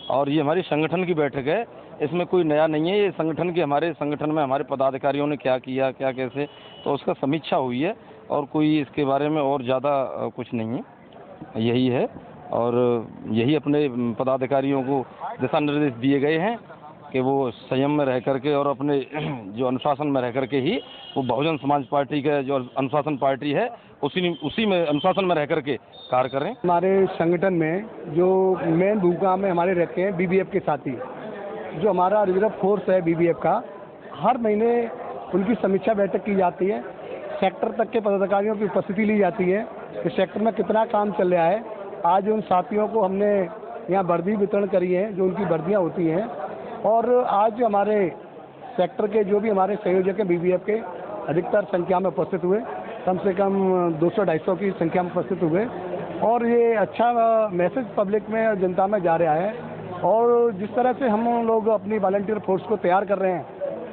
और ये हमारी संगठन की बैठक है। इसमें कोई नया नहीं है, ये संगठन के हमारे संगठन में हमारे पदाधिकारियों ने क्या किया, क्या कैसे, तो उसका समीक्षा हुई है और कोई इसके बारे में और ज़्यादा कुछ नहीं है, यही है। और यही अपने पदाधिकारियों को दिशा निर्देश दिए गए हैं कि वो संयम में रह करके और अपने जो अनुशासन में रह करके ही वो बहुजन समाज पार्टी का जो अनुशासन पार्टी है उसी में अनुशासन में रह करके कार्य करें। हमारे संगठन में जो मेन भूमिका में हमारे रहते हैं बीबीएफ के साथी, जो हमारा रिजर्व फोर्स है बीबीएफ का, हर महीने उनकी समीक्षा बैठक की जाती है। सेक्टर तक के पदाधिकारियों की उपस्थिति ली जाती है कि सेक्टर में कितना काम चल रहा है। आज उन साथियों को हमने यहाँ वर्दी वितरण करी है, जो उनकी वर्दियाँ होती हैं, और आज हमारे सेक्टर के जो भी हमारे संयोजक हैं बीबीएफ के अधिकतर संख्या में उपस्थित हुए, कम से कम 200-250 की संख्या में उपस्थित हुए और ये अच्छा मैसेज पब्लिक में और जनता में जा रहा है। और जिस तरह से हम लोग अपनी वॉलंटियर फोर्स को तैयार कर रहे हैं,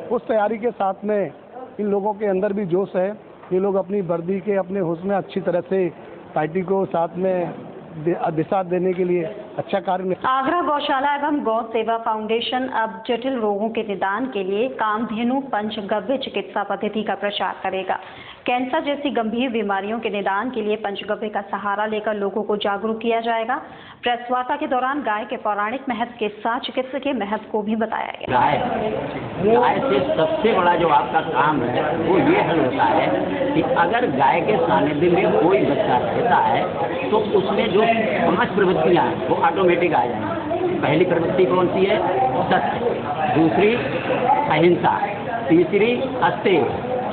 उस तैयारी के साथ में इन लोगों के अंदर भी जोश है। ये लोग अपनी वर्दी के अपने होश में अच्छी तरह से पार्टी को साथ में दिशा देने के लिए अच्छा कार्य। आगरा गौशाला एवं गौ सेवा फाउंडेशन अब जटिल रोगों के निदान के लिए कामधेनु पंचगव्य चिकित्सा पद्धति का प्रचार करेगा। कैंसर जैसी गंभीर बीमारियों के निदान के लिए पंचगव्य का सहारा लेकर लोगों को जागरूक किया जाएगा। प्रेस वार्ता के दौरान गाय के पौराणिक महत्व के साथ चिकित्सकीय महत्व को भी बताया गया। गाय से सबसे बड़ा जो आपका काम है वो ये हल होता है कि अगर गाय के सानिध्य में कोई बच्चा रहता है तो उसमें जो 5 प्रवृत्तियाँ हैं वो ऑटोमेटिक आ जाएंगी। पहली प्रवृत्ति कौन सी है? सत्य, दूसरी अहिंसा, तीसरी अस्तेय,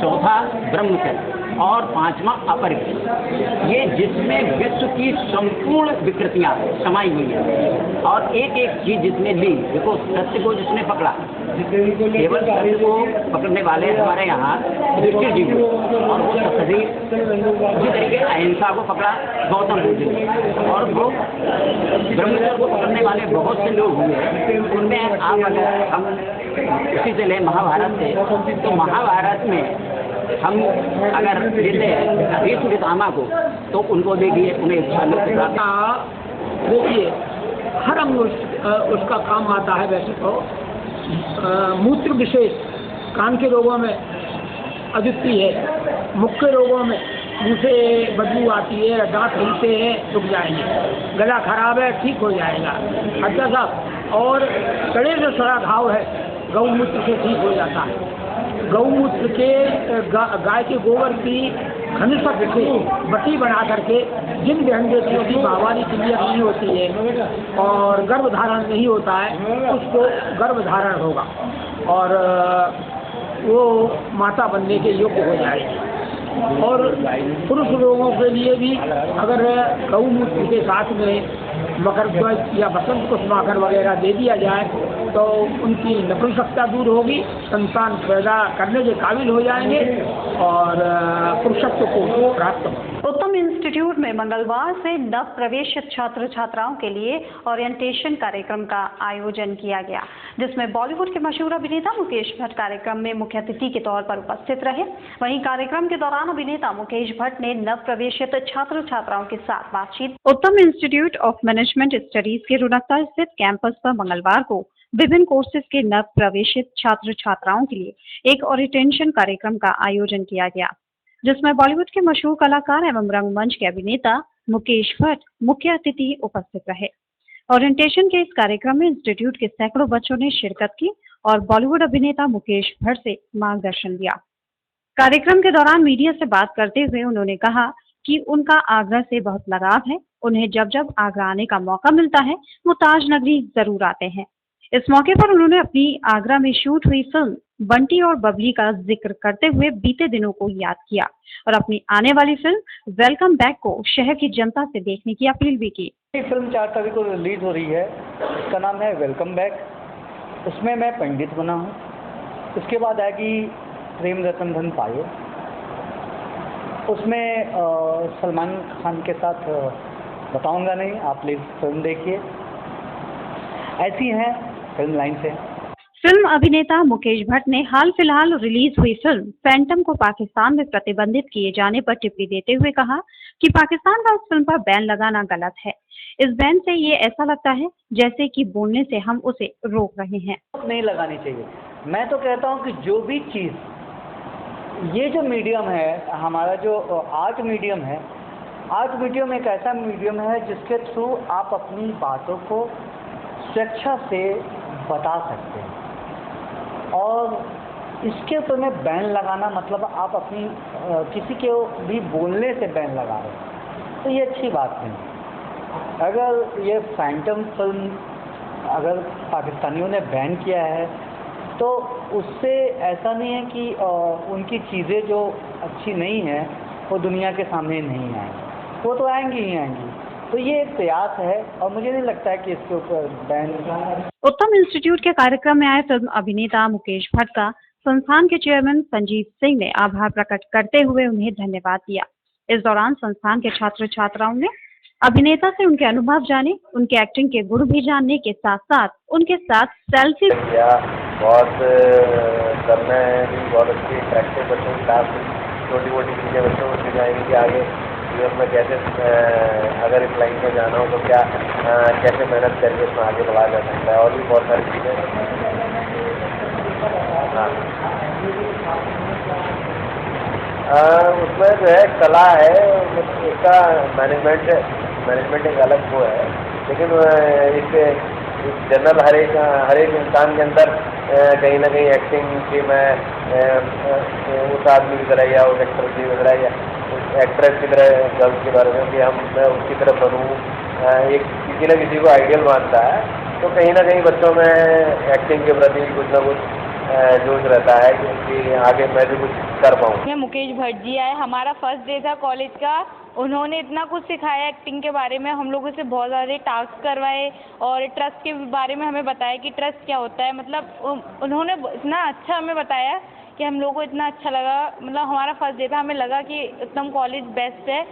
चौथा ब्रह्मचर्य और 5वां अपरिग्रह। ये जिसमें विश्व की संपूर्ण विकृतियां समाई हुई है और एक एक चीज जिसने ली। देखो, सत्य को जिसने पकड़ा, केवल सत्य को पकड़ने वाले हमारे यहाँ युधिष्ठिर जी और वो सदी इसी तरीके अहिंसा को पकड़ा गौतम बुद्ध ने, और वो ब्रह्मचर्य को पकड़ने वाले बहुत से लोग हुए। उनमें आप अगर हम इसी से ले महाभारत से, तो महाभारत में हम अगर लेते हैं भीष्म पितामह को, तो उनको देखिए, उन्हें देखिए हर अंग उसका काम आता है। वैसे तो मूत्र विशेष कान के रोगों में अद्वितीय है, मुख के रोगों में मुँह से बदबू आती है, दांत हिलते हैं रुक जाएंगे, गला खराब है ठीक हो जाएगा, अच्छा साहब, और कड़े से सड़ा घाव है गौमूत्र से ठीक हो जाता है। गौमूत्र के गाय के गोबर की घनिष्ठ से बटी बना करके जिन बहनबेटियों की माहवारी क्लियर नहीं होती है और गर्भधारण नहीं होता है, उसको गर्भधारण होगा और वो माता बनने के योग्य हो जाएगी। और पुरुष लोगों के लिए भी अगर गौमूत्र के साथ में मकरध्वज या बसंत कुसुमाकर वगैरह दे दिया जाए तो उनकी नपुंसकता दूर होगी, संतान पैदा करने के काबिल हो जाएंगे और पुरुषत्व को प्राप्त होगा। उत्तम इंस्टीट्यूट में मंगलवार से नव प्रवेशित छात्र छात्राओं के लिए ओरिएंटेशन कार्यक्रम का आयोजन किया गया, जिसमें बॉलीवुड के मशहूर अभिनेता मुकेश भट्ट कार्यक्रम में मुख्य अतिथि के तौर पर उपस्थित रहे। वहीं कार्यक्रम के दौरान अभिनेता मुकेश भट्ट ने नव प्रवेशित छात्र छात्राओं के साथ बातचीत। उत्तम इंस्टीट्यूट ऑफ मैनेजमेंट स्टडीज के रुनकता स्थित कैंपस पर मंगलवार को विभिन्न कोर्सेज के नव प्रवेशित छात्र छात्राओं के लिए एक ओरिएंटेशन कार्यक्रम का आयोजन किया गया, जिसमें बॉलीवुड के मशहूर कलाकार एवं रंगमंच के अभिनेता मुकेश भट्ट मुख्य अतिथि उपस्थित रहे। ओरिएंटेशन के इस कार्यक्रम में इंस्टीट्यूट के सैकड़ों बच्चों ने शिरकत की और बॉलीवुड अभिनेता मुकेश भट्ट से मार्गदर्शन दिया। कार्यक्रम के दौरान मीडिया से बात करते हुए उन्होंने कहा कि उनका आगरा से बहुत लगाव है। उन्हें जब जब आगरा आने का मौका मिलता है वो ताज नगरी जरूर आते हैं। इस मौके पर उन्होंने अपनी आगरा में शूट हुई फिल्म बंटी और बबली का जिक्र करते हुए बीते दिनों को याद किया और अपनी आने वाली फिल्म वेलकम बैक को शहर की जनता से देखने की अपील भी की। फिल्म 4 तारीख को रिलीज हो रही है, इसका नाम है वेलकम बैक। उसमें मैं पंडित बना हूँ। उसके बाद आएगी प्रेम रतन धन पायो। उसमें सलमान खान के साथ बताऊंगा नहीं, आप प्लीज फिल्म देखिए। ऐसी हैं फिल्म लाइन से। फिल्म अभिनेता मुकेश भट्ट ने हाल फिलहाल रिलीज हुई फिल्म फैंटम को पाकिस्तान में प्रतिबंधित किए जाने पर टिप्पणी देते हुए कहा कि पाकिस्तान का उस फिल्म पर बैन लगाना गलत है। इस बैन से ये ऐसा लगता है जैसे कि बोलने से हम उसे रोक रहे हैं। नहीं लगानी चाहिए। मैं तो कहता हूँ कि जो भी चीज़, ये जो मीडियम है हमारा, जो आर्ट मीडियम है, आर्ट मीडियम एक ऐसा मीडियम है जिसके थ्रू आप अपनी बातों को स्वेच्छा से बता सकते हैं, और इसके ऊपर में बैन लगाना मतलब आप अपनी किसी के भी बोलने से बैन लगा रहे हैं, तो ये अच्छी बात नहीं। अगर ये फैंटम फिल्म अगर पाकिस्तानियों ने बैन किया है तो उससे ऐसा नहीं है कि उनकी चीज़ें जो अच्छी नहीं हैं वो दुनिया के सामने नहीं आएंगी, वो तो आएंगी ही आएंगी। तो ये एक प्रयास है और मुझे नहीं लगता है कि इसके ऊपर बैन। उत्तम इंस्टीट्यूट के कार्यक्रम में आए फिल्म अभिनेता मुकेश भट्ट का संस्थान के चेयरमैन संजीव सिंह ने आभार प्रकट करते हुए उन्हें धन्यवाद दिया। इस दौरान संस्थान के छात्र छात्राओं ने अभिनेता से उनके अनुभव जाने, उनके एक्टिंग के गुण भी जानने के साथ साथ उनके साथ सेल्फी किया। बहुत करना है भी, बहुत अच्छी प्रैक्टिस बच्चों की क्लास, छोटी मोटी चीज़ें बच्चों को सिखाएंगे कि आगे जीवन में कैसे अगर इस लाइन में जाना हो तो क्या कैसे मेहनत करके उसमें आगे बढ़ाया जा सकता है, और भी बहुत सारी चीज़ें। हाँ, उसमें जो है कला है, उसका मैनेजमेंट एक अलग वो है, लेकिन इस जनरल हर एक इंसान के अंदर कहीं ना कहीं एक्टिंग की, मैं उस आदमी की तरह या उस एक्टर की तरह या एक्ट्रेस की तरह गर्ल्स के बारे में कि मैं उसकी तरह बनूँ, एक किसी न किसी को आइडियल मानता है, तो कहीं ना कहीं बच्चों में एक्टिंग के प्रति कुछ ना कुछ जोश रहता है कि आगे मैं भी कुछ कर पाऊँ। मैं मुकेश भट्ट जी आए, हमारा फर्स्ट डे था कॉलेज का। उन्होंने इतना कुछ सिखाया एक्टिंग के बारे में, हम लोगों से बहुत सारे टास्क करवाए और ट्रस्ट के बारे में हमें बताया कि ट्रस्ट क्या होता है। मतलब उन्होंने इतना अच्छा हमें बताया कि हम लोगों को इतना अच्छा लगा। मतलब हमारा फर्स्ट डे था, हमें लगा कि उत्तम कॉलेज बेस्ट है,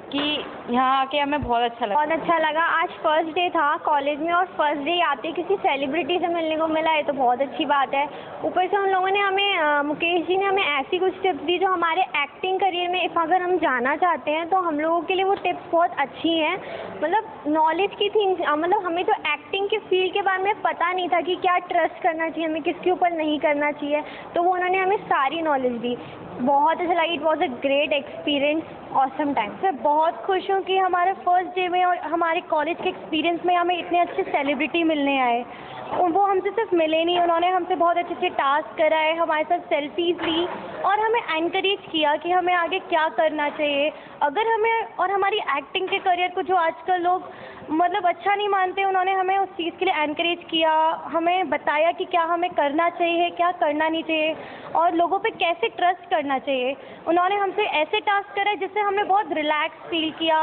कि यहाँ आके हमें बहुत अच्छा लगा। बहुत अच्छा लगा। आज फर्स्ट डे था कॉलेज में और फर्स्ट डे आते किसी सेलिब्रिटी से मिलने को मिला है तो बहुत अच्छी बात है। ऊपर से उन लोगों ने हमें, मुकेश जी ने हमें ऐसी कुछ टिप्स दी जो हमारे एक्टिंग करियर में इफ़ अगर हम जाना चाहते हैं तो हम लोगों के लिए वो टिप्स बहुत अच्छी हैं। मतलब नॉलेज की थी, मतलब हमें तो एक्टिंग के फील्ड के बारे में पता नहीं था कि क्या ट्रस्ट करना चाहिए, हमें किसके ऊपर नहीं करना चाहिए, तो वो उन्होंने हमें सारी नॉलेज दी। बहुत अच्छा लगा। It was a great experience, awesome time. मैं बहुत खुश हूँ कि हमारे फर्स्ट डे में और हमारे कॉलेज के एक्सपीरियंस में हमें इतने अच्छे सेलिब्रिटी मिलने आए। वो हमसे सिर्फ मिले नहीं, उन्होंने हमसे बहुत अच्छे अच्छे टास्क कराए, हमारे साथ सेल्फीज ली और हमें एनकरेज किया कि हमें आगे क्या करना चाहिए। अगर हमें और हमारी एक्टिंग के करियर को जो आजकल लोग मतलब अच्छा नहीं मानते, उन्होंने हमें उस चीज़ के लिए एनकरेज किया, हमें बताया कि क्या हमें करना चाहिए, क्या करना नहीं चाहिए और लोगों पे कैसे ट्रस्ट करना चाहिए। उन्होंने हमसे ऐसे टास्क कराए जिससे हमें बहुत रिलैक्स फील किया,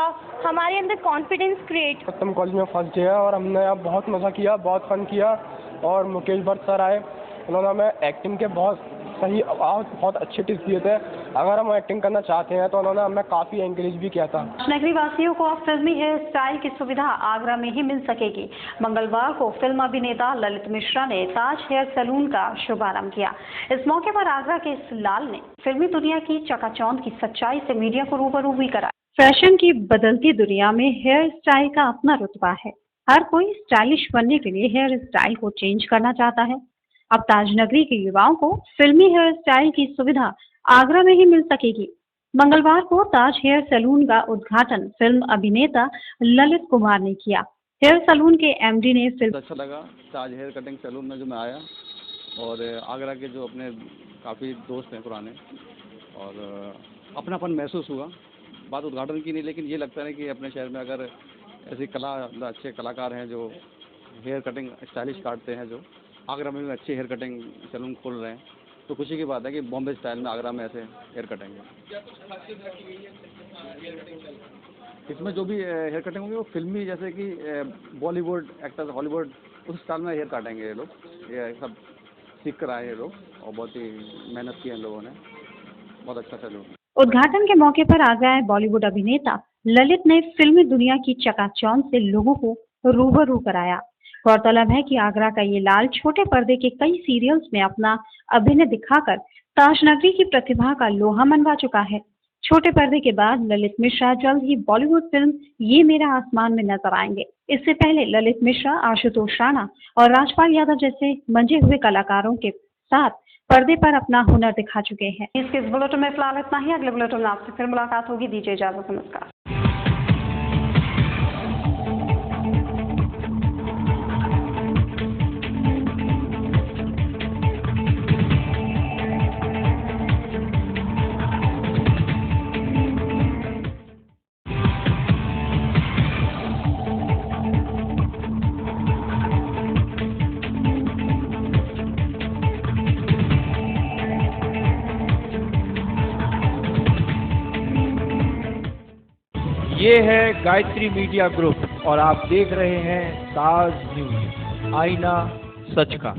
हमारे अंदर कॉन्फिडेंस क्रिएट। उत्तम कॉलेज में फर्स्ट डे है और हमने यहाँ बहुत मज़ा किया, बहुत फन किया। और मुकेश भट्ट सर आए, उन्होंने हमें एक्टिंग के बहुत सही और बहुत अच्छे टिप्स दिए थे। अगर हम एक्टिंग करना चाहते हैं तो उन्होंने हमें काफ़ी एंकरेज भी किया था। नगरी वासियों को अब फिल्मी हेयर स्टाइल की सुविधा आगरा में ही मिल सकेगी। मंगलवार को फिल्म अभिनेता ललित मिश्रा ने ताज हेयर सैलून का शुभारंभ किया। इस मौके पर आगरा के इस लाल ने फिल्मी दुनिया की चकाचौंध की सच्चाई से मीडिया को रूबरू भी कराया। फैशन की बदलती दुनिया में हेयर स्टाइल का अपना रुतबा है। हर कोई स्टाइलिश बनने के लिए हेयर स्टाइल को चेंज करना चाहता है। अब ताज नगरी के युवाओं को फिल्मी हेयर स्टाइल की सुविधा आगरा में ही मिल सकेगी। मंगलवार को ताज हेयर सैलून का उद्घाटन फिल्म अभिनेता ललित कुमार ने किया। हेयर सैलून के एमडी ने फिल्म अच्छा लगा ताज हेयर कटिंग सैलून में जो मैं आया, और आगरा के जो अपने काफ़ी दोस्त हैं पुराने, और अपनापन महसूस हुआ। बात उद्घाटन की नहीं, लेकिन ये लगता है कि अपने शहर में अगर ऐसी अच्छे कलाकार हैं जो हेयर कटिंग स्टाइलिश काटते हैं, जो आगरा में भी अच्छे हेयर कटिंग सैलून खोल रहे हैं, तो खुशी की बात है कि बॉम्बे स्टाइल में आगरा में ऐसे हेयर कटिंग है। इसमें जो भी हेयर कटिंग होगी वो फिल्मी, जैसे कि बॉलीवुड एक्टर्स हॉलीवुड उस स्टाइल में हेयर काटेंगे ये लोग। ये सब सीख कर आए ये लोग और बहुत ही मेहनत की है इन लोगों ने। बहुत अच्छा सैलून। उद्घाटन के मौके पर आगरा बॉलीवुड अभिनेता ललित ने फिल्मी दुनिया की चकाचौंध से लोगों को रूबरू कराया। गौरतलब है कि आगरा का ये लाल छोटे पर्दे के कई सीरियल्स में अपना अभिनय दिखाकर ताजनगरी की प्रतिभा का लोहा मनवा चुका है। छोटे पर्दे के बाद ललित मिश्रा जल्द ही बॉलीवुड फिल्म ये मेरा आसमान में नजर आएंगे। इससे पहले ललित मिश्रा, आशुतोष राणा और राजपाल यादव जैसे मंजे हुए कलाकारों के साथ पर्दे पर अपना हुनर दिखा चुके हैं। इसके इस बुलेटिन में फिलहाल इतना ही। अगले बुलेटिन में आपसे फिर मुलाकात होगी। दीजिए इजाजत, नमस्कार। ये है गायत्री मीडिया ग्रुप और आप देख रहे हैं ताज न्यूज, आईना सच का।